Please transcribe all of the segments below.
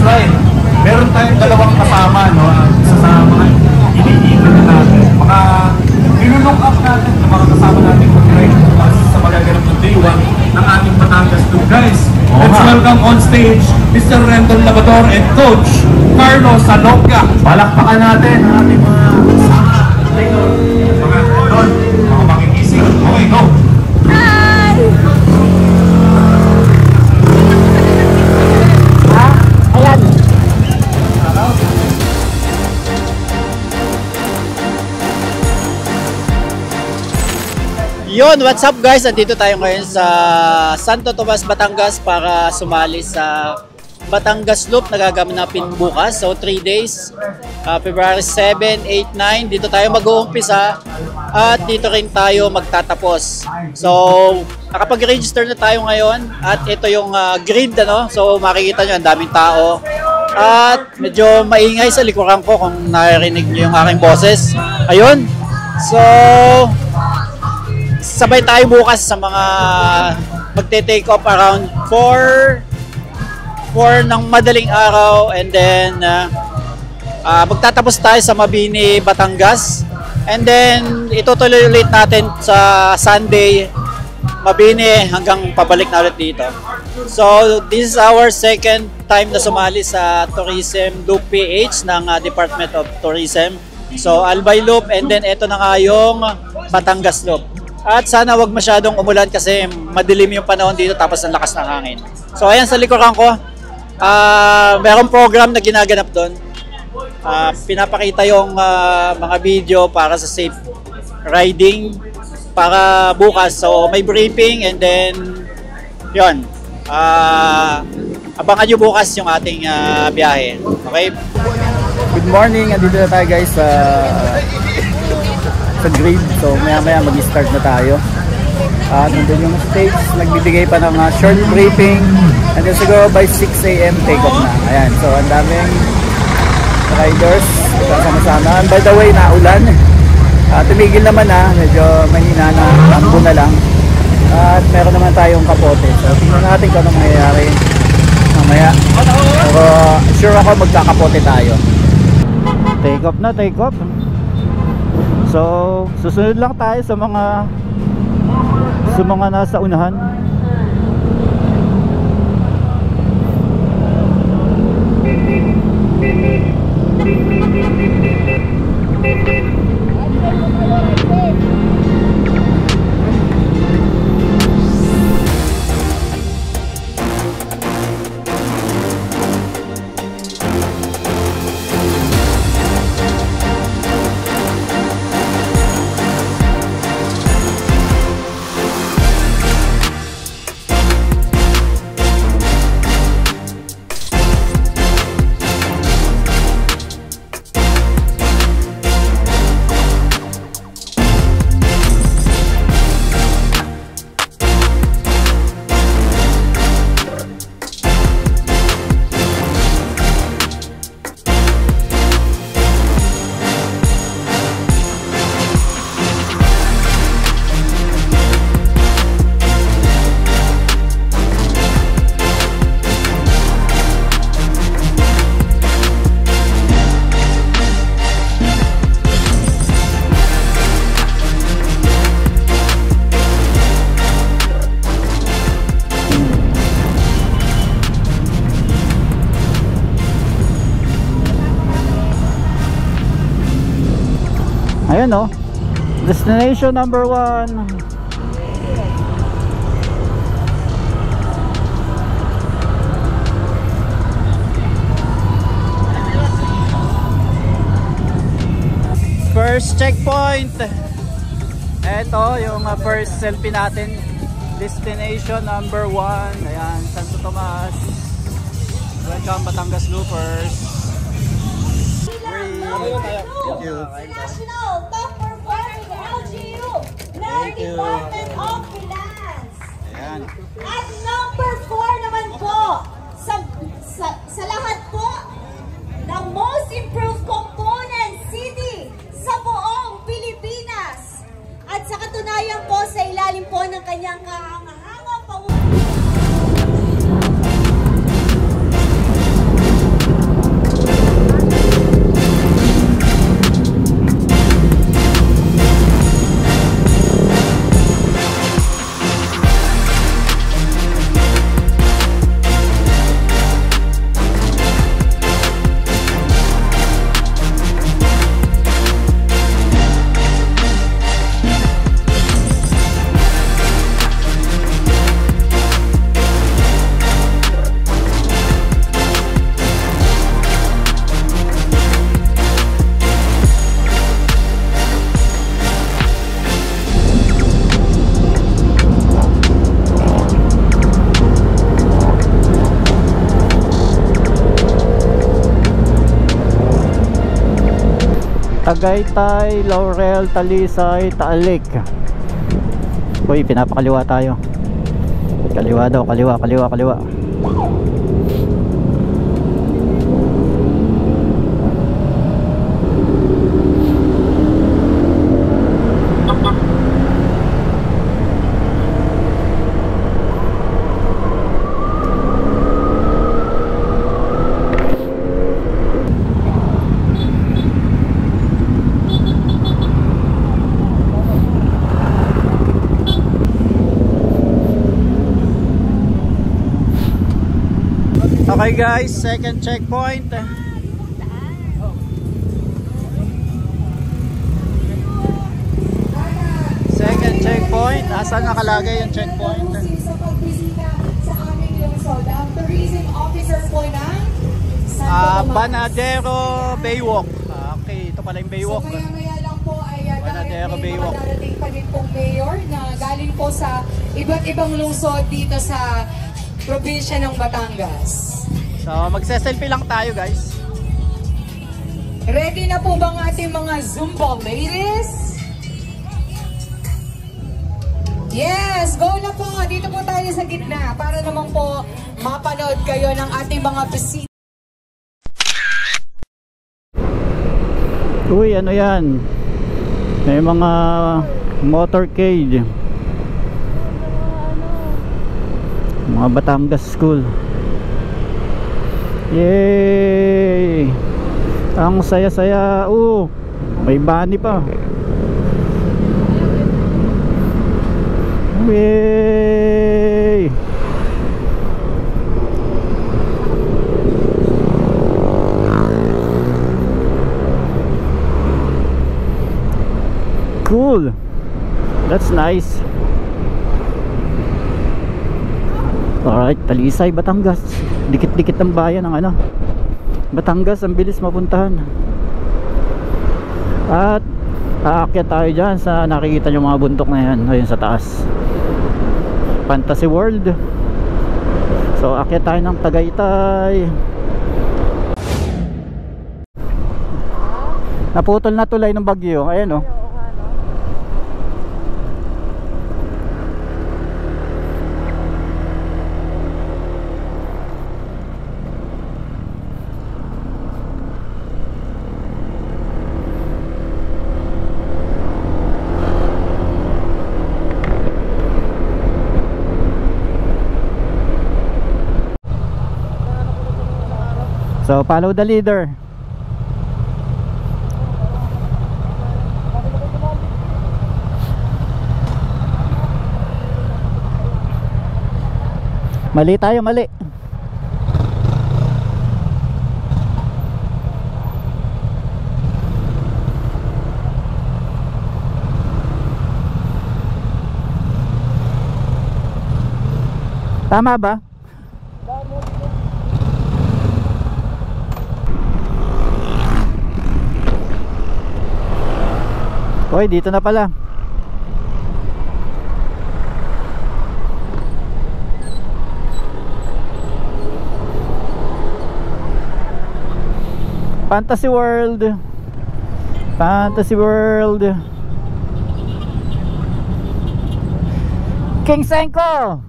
right. Meron tayong dalawang kasama, no? Isa sa mga iniikot na natin. Mga nilulong up natin ng mga kasama natin mag-ride sa magaganap ng day 1 ng ating Batangas Loop. Guys, let's welcome on stage Mr. Rendon Labrador and Coach Carlos Salonga. Palakpakan natin ang ating mga kasama. Mga Rendon, mga makigising. Okay, go! Hi! Ayan. Yun, what's up guys? Andito tayo ngayon sa Santo Tomas, Batangas para sumali sa Batangas Loop na gaganapin bukas. So 3 days, February 7, 8, 9. Dito tayo mag-uumpisa at dito rin tayo magtatapos. So nakapag-register na tayo ngayon at ito yung grid, ano? So makikita nyo, ang daming tao. At medyo maingay sa likuran ko kung narinig nyo yung aking boses. Ayun. So sabay tayo bukas sa mga magte-take off around 4 ng madaling araw, and then magtatapos tayo sa Mabini, Batangas, and then itutuloy ulit natin sa Sunday, Mabini hanggang pabalik na ulit dito. So this is our second time na sumali sa Tourism Loop PH ng Department of Tourism. So Albay Loop, and then ito na nga yung Batangas Loop. At sana wag masyadong umulan kasi madilim yung panahon dito tapos ang lakas ng hangin. So ayan sa likuran ko, merong program na ginaganap doon. Pinapakita yung mga video para sa safe riding para bukas. So may briefing, and then yun, abangan nyo bukas yung ating biyahe. Okay? Good morning, andito na tayo guys sa grid. So maya maya mag-start na tayo. Nandun yung stage, nagbibigay pa ng short briefing, and then siguro by 6 AM take off na. Ayan, so ang daming riders sama-sama. And by the way, naulan. Tumigil naman medyo mahina na, lambo na lang. At meron naman tayong kapote. So tingnan natin kung anong mangyayari mamaya. Pero sure ako magkakapote tayo. Take off na, take off. So, susunod lang tayo sa mga nasa unahan. Ayan o, destination number 1. First checkpoint. Ito yung first selfie natin. Destination number 1. Ayan, Santo Tomas. Welcome Batangas Loopers. Thank you. National top performing LGU, Learning Department of Finance. Ayan. At number 4 naman po, sa lahat po ng most improved component city sa buong Pilipinas. At sa katunayan po, sa ilalim po ng kanyang kahangahangang pamumuno. Tagaytay, Laurel, Talisay, Taalik. Uy, pinapakaliwa tayo. Kaliwa daw, kaliwa, kaliwa, kaliwa. Okay guys, second checkpoint. Second checkpoint. Asan nakalagay yung checkpoint? Sa pagbisita sa aming lungsod. Ang tourism officer po ng Santo Tomas. Banadero Baywalk. Okay, ito pala yung Baywalk. So maya lang po ay Banadero Baywalk. darating pa din pong mayor na galing po sa iba't ibang lungsod dito sa probinsya ng Batangas. So, magse-selfie lang tayo guys. Ready na po bang ating mga Zumba ladies? Yes, go na po. Dito po tayo sa gitna para naman po mapanood kayo ng ating mga bisita. Uy, ano yan? May mga motorcade. Mga Batangas School. Yay! Ang saya-saya. May bunny pa. Yay! Cool. That's nice. Alright, Talisay, Batangas. Dikit-dikit ang bayan ng Batangas, ang bilis mapuntahan. At aakyat tayo dyan sa nakikita nyo mga bundok na yan. Ayun sa taas, Fantasy World. So aakyat tayo ng Tagaytay. Naputol na tulay ng bagyo. Ayan o. So follow the leader. Mali tayo, mali. Tama ba? Hoy, dito na pala. Fantasy World. Fantasy World. King Senko.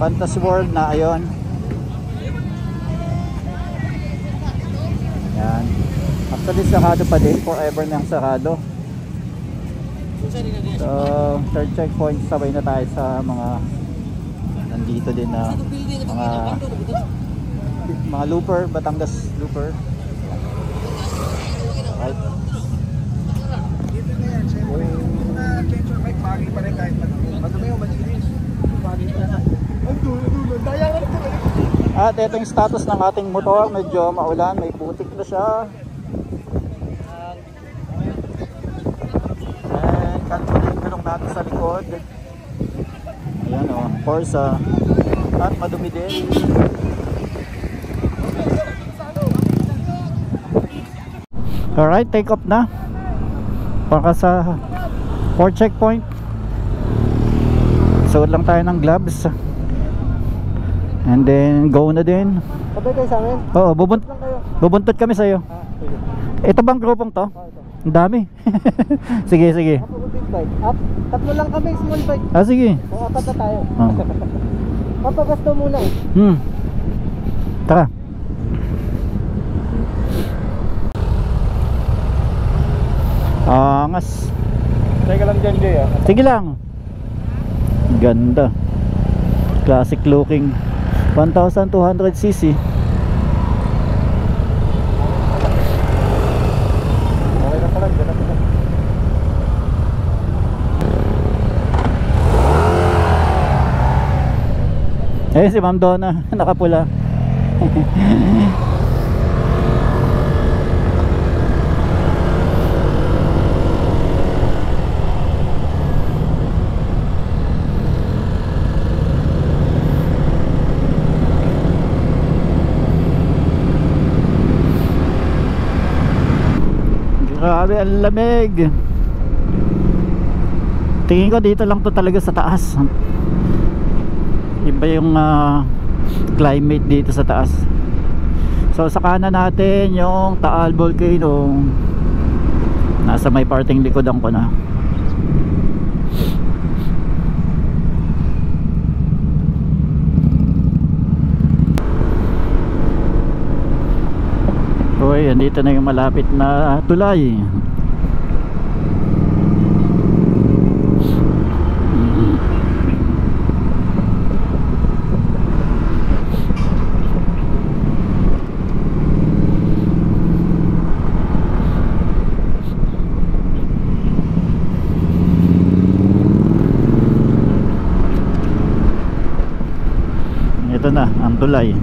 Fantasy World na ayon. Yan. Actually sarado pa din, forever nang sarado. So third checkpoint, sabay na tayo sa mga nandito din na mga looper, Batangas looper. Right. At ito yung status ng ating motor, medyo maulan, may putik na siya. And kanto din gulong natin sa likod. Ayan o, Forza. At madumi din. Alright, take off na para sa 4 checkpoint. Suot lang tayo ng gloves. And then go na din. Sabay kayo sa amin? Oo, Lang kayo. bubuntot kami sa'yo. Sige. Ito bang grupong to? Ito. Ang dami. Sige, sige. Ako big bike. Up. Tatlo lang kami, small bike. Ah, sige. O, apat na tayo. Oh. Papagasto muna eh. Tara. Angas. Teka lang dyan, Jay ah. Sige lang. Ganda. Classic looking. 1,200cc. Okay na pala, dyan na pala. Eh si Ma'am Donna, nakapula. Grabe, ang lamig. Tingin ko dito lang to talaga sa taas. Iba yung climate dito sa taas. So sa kanan natin yung Taal Volcano. Nasa may parting likodan ko na. Uy, andito na yung malapit na tulay. Ito na ang tulay.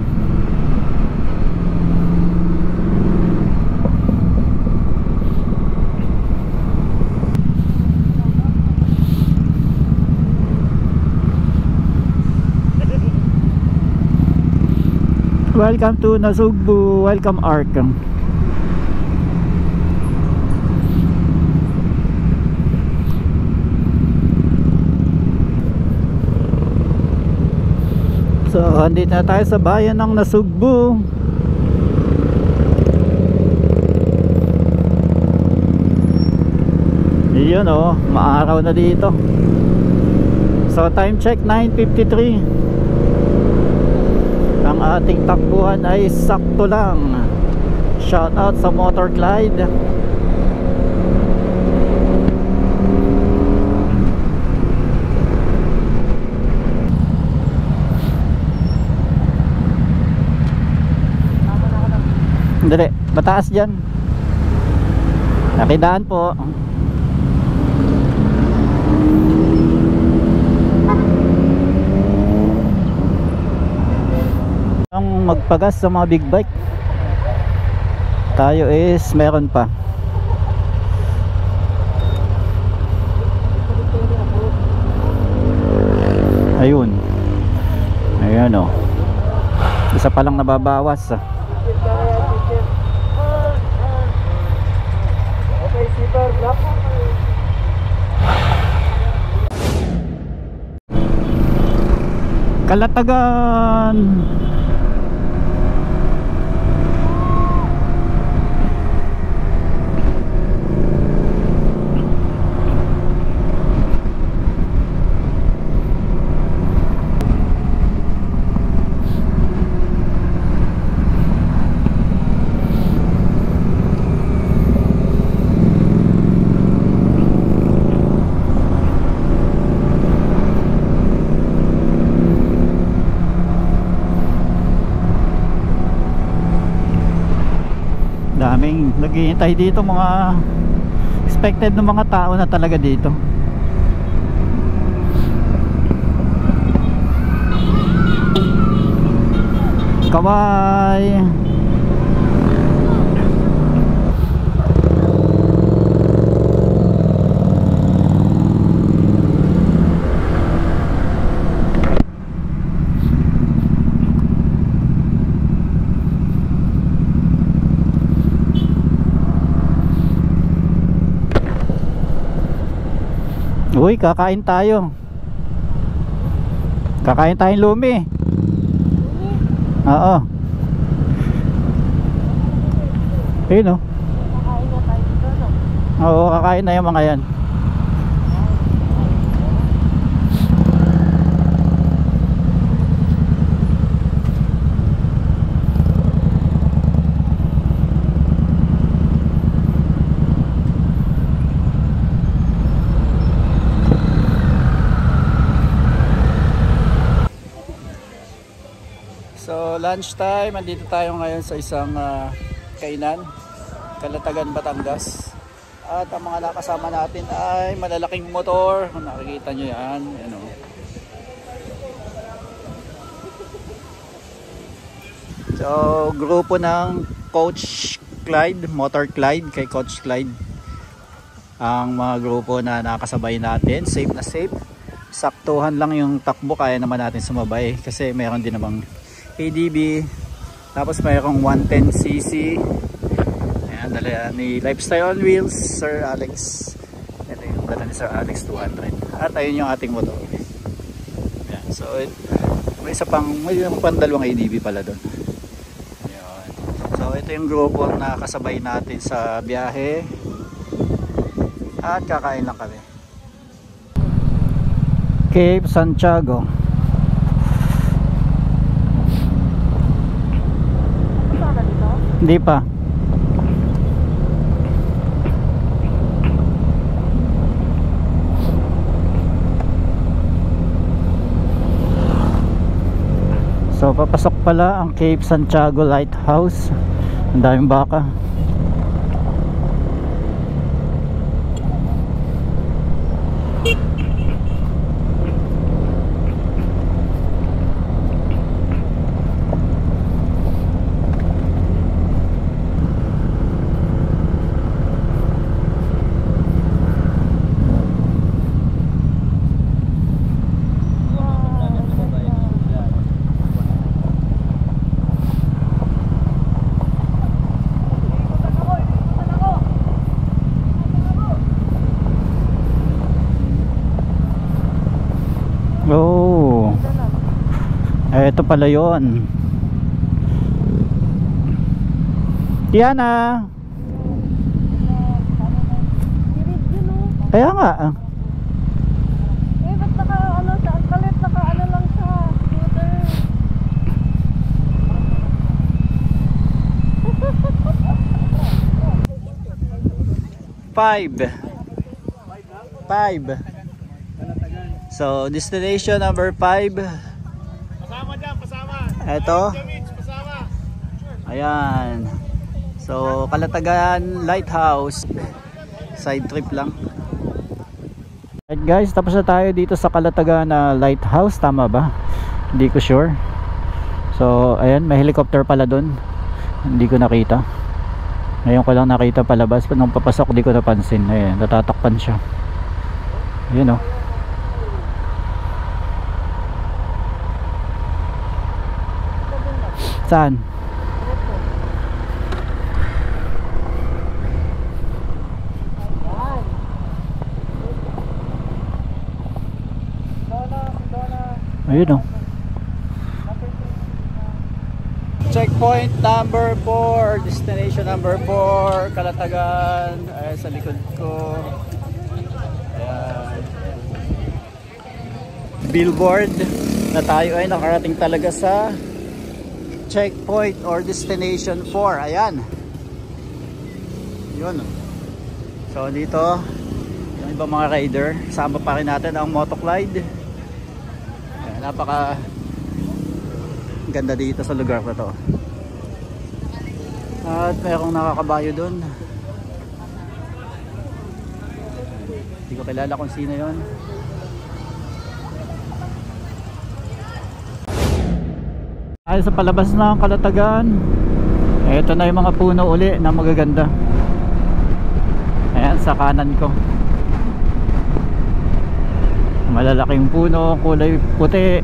Welcome to Nasugbu. Welcome Ark. So, andito na tayo sa bayan ng Nasugbu. Yun oh, maaraw na dito. So, time check 9:53. Ang ating takbuhan ay sakto lang. Shout out sa Motor Clyde. Dali, mataas dyan. Nakidaan po. Ang magpagas sa mga big bike, tayo is meron pa. Ayun. Ayan o. Isa pa lang nababawas. Okay, super. Drop. Kalatagan. Daming naghihintay dito, mga expected ng mga tao na talaga dito. Kaway. Uy, kakain tayo. Kakain tayong lumi. Oo. Ayun oh. Oo, kakain na yung mga yan. So lunch time, andito tayo ngayon sa isang kainan, Calatagan, Batangas. At ang mga nakasama natin ay malalaking motor. Nakikita nyo yan. Ano. So grupo ng Coach Clyde, Motor Clyde, kay Coach Clyde. Ang mga grupo na nakasabay natin, safe na safe. Saktuhan lang yung takbo, kaya naman natin sumabay kasi meron din namang ADB, tapos mayroong 110cc. Ayan, dala ni Lifestyle on Wheels, Sir Alex. Ito yung dala ni Sir Alex 200. At ayun yung ating motor. Ayan, so may isa pang, may dalawang ADB pala doon. Ayan. So ito yung grupo na kasabay natin sa biyahe. At kakain lang kami. Cape Santiago. Hindi pa. So papasok pala ang Cape Santiago Lighthouse. Ang daming baka. Oh, eto pala yun. Tiana. Kaya nga. Ba't naka ano sa kalit, naka ano lang sa scooter. Five. So destination number 5. Pasama dyan, pasama. Eto. Pasama. Ayan. So Calatagan Lighthouse. Side trip lang. Alright guys, tapos na tayo dito sa Calatagan Lighthouse. Tama ba? Hindi ko sure. So ayan, may helicopter pala dun. Hindi ko nakita. Ngayon ko lang nakita palabas. Nung papasok di ko napansin. Ayan, natatakpan siya. Ayan o. Saan? Ayun o. Checkpoint number 4, destination number 4, Calatagan. Ayan sa likod ko. Ayan. Billboard na tayo ay nakarating talaga sa checkpoint or destination 4. Ayan. Yun. So dito yung ibang mga rider, sama pa rin natin ang Motoclide. Ayan, napaka ganda dito sa lugar na to. At mayroong nakakabayo dun. Hindi ko kilala kung sino yon. Ay, sa palabas ng Calatagan, ito na yung mga puno uli na magaganda. Ayan sa kanan ko, malalaking puno, kulay puti.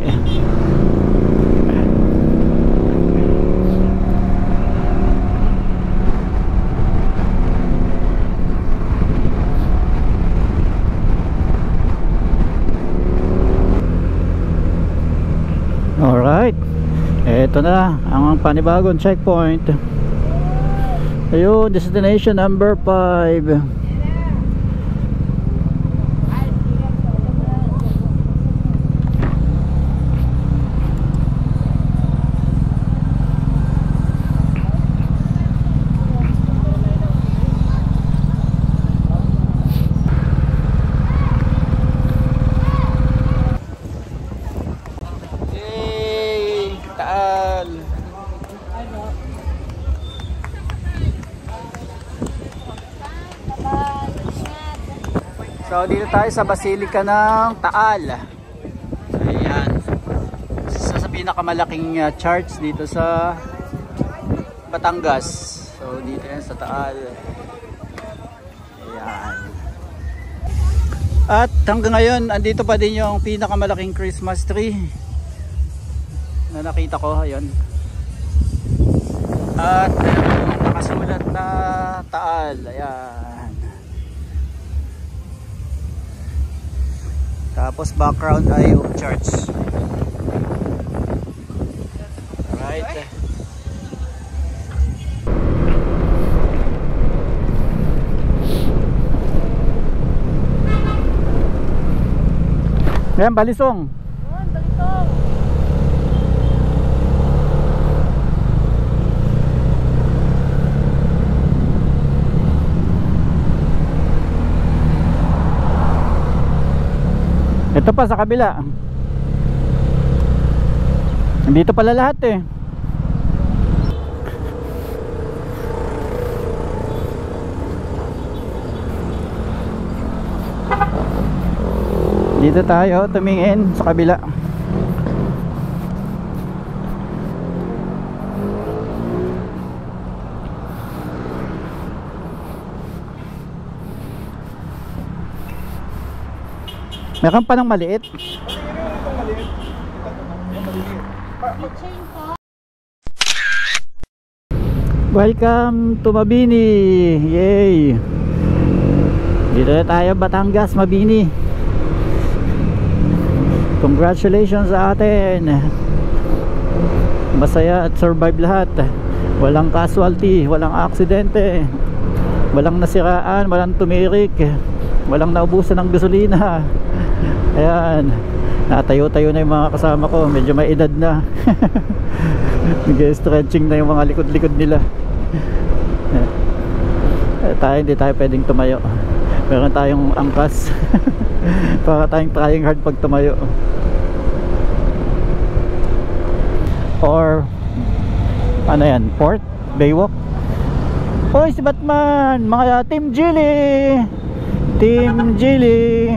Alright, Ito na ang panibagong checkpoint. Ayun, destination number 5. So dito tayo sa Basilica ng Taal. Ayan. Sa pinakamalaking church dito sa Batangas. So dito yan sa Taal. Ayan. At hanggang ngayon andito pa din yung pinakamalaking Christmas tree na nakita ko. Ayan. At nakasulat na Taal. Ayan. Tapos background ay yung church. Alright. Ayan, Balisong. Balisong. Ito pa sa kabila. Dito pala lahat eh. Dito tayo tumingin sa kabila. Meron pa ng maliit. Welcome to Mabini. Yay. Dito na tayo, Batangas, Mabini. Congratulations sa atin. Masaya at survive lahat. Walang casualty, walang aksidente, walang nasiraan, walang tumirik, walang naubusan ng gasolina. Ayan, natayo-tayo na yung mga kasama ko. Medyo may edad na. Nag-stretching na yung mga likod-likod nila. Tayo hindi tayo pwedeng tumayo. Meron tayong angkas. Para tayong trying hard pag tumayo. Or ano yan, Port? Baywalk? Hoy si Batman! Mga Team Jilly! Team Jilly!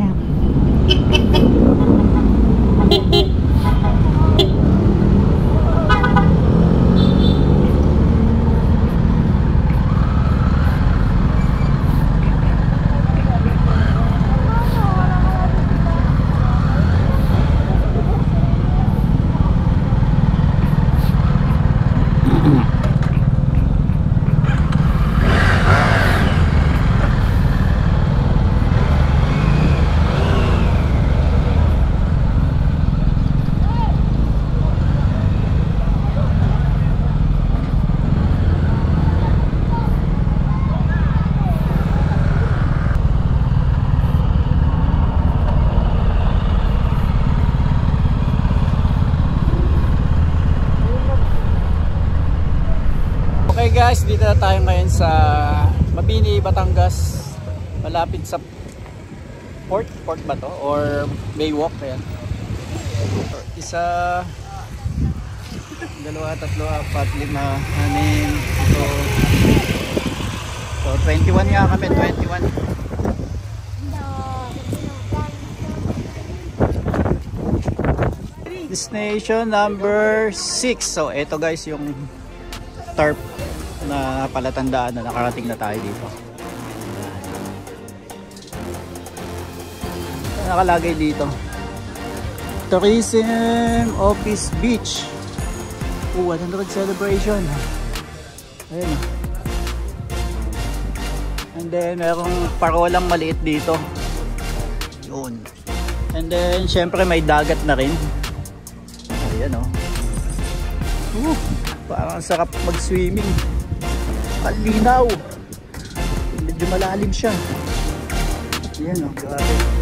Okay guys, dito na tayo ngayon sa Mabini, Batangas. Malapit sa Port ba to? Or Baywalk, ayan. Isa, dalawa, tatlo, apat, lima, anim, ito. So 21 nga kami, 21. Destination number 6. So ito guys yung tarp na palatandaan na nakarating na tayo dito. Nakalagay dito, Tourism Office Beach. 100 celebration. Ayun. And then merong parolang maliit dito. Yun. And then syempre may dagat na rin. Ayan o. Parang sarap mag-swimming. Ang linaw. Medyo malalim siya. Ayan o, grabe.